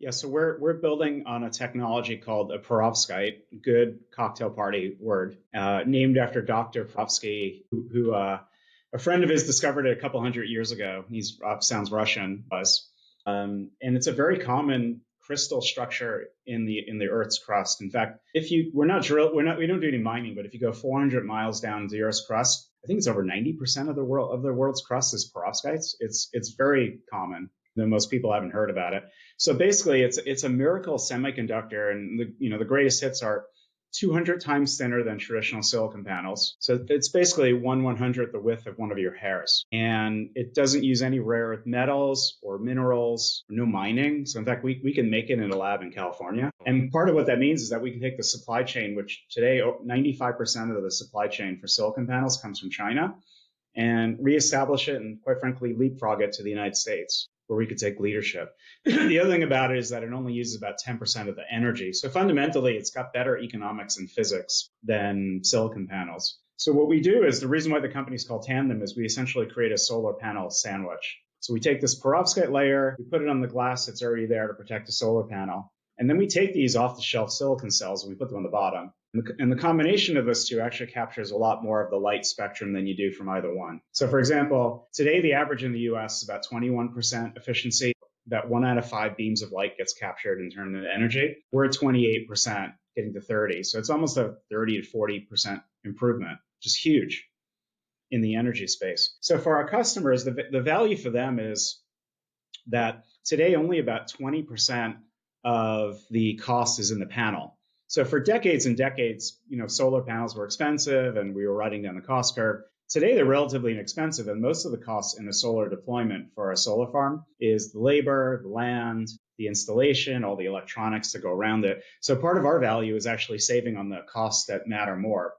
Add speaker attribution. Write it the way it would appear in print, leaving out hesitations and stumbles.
Speaker 1: Yeah, so we're building on a technology called a perovskite, good cocktail party word, named after Dr. Perovsky, who a friend of his discovered it a couple hundred years ago. He's sounds Russian, and it's a very common crystal structure in the Earth's crust. In fact, if you we don't do any mining, but if you go 400 miles down into the Earth's crust, I think it's over 90% of the world's crust is perovskites. It's very common, though most people haven't heard about it. So basically, it's a miracle semiconductor, and the greatest hits are 200 times thinner than traditional silicon panels. So it's basically 1/100th the width of one of your hairs. And it doesn't use any rare earth metals or minerals, or no mining. So in fact, we can make it in a lab in California. And part of what that means is that we can take the supply chain, which today 95% of the supply chain for silicon panels comes from China, and reestablish it and, quite frankly, leapfrog it to the United States, where we could take leadership. The other thing about it is that it only uses about 10% of the energy. So fundamentally, it's got better economics and physics than silicon panels. So what we do is, the reason why the company is called Tandem is we essentially create a solar panel sandwich. So we take this perovskite layer, we put it on the glass that's already there to protect the solar panel. And then we take these off-the-shelf silicon cells and we put them on the bottom. And the combination of those two actually captures a lot more of the light spectrum than you do from either one. So for example, today the average in the US is about 21% efficiency. About 1 out of 5 beams of light gets captured and turned into energy. We're at 28%, getting to 30. So it's almost a 30 to 40% improvement, which is huge in the energy space. So for our customers, the value for them is that today only about 20% of the cost is in the panel. So for decades and decades, solar panels were expensive and we were riding down the cost curve. Today, they're relatively inexpensive, and most of the costs in a solar deployment for a solar farm is the labor, the land, the installation, all the electronics to go around it. So part of our value is actually saving on the costs that matter more.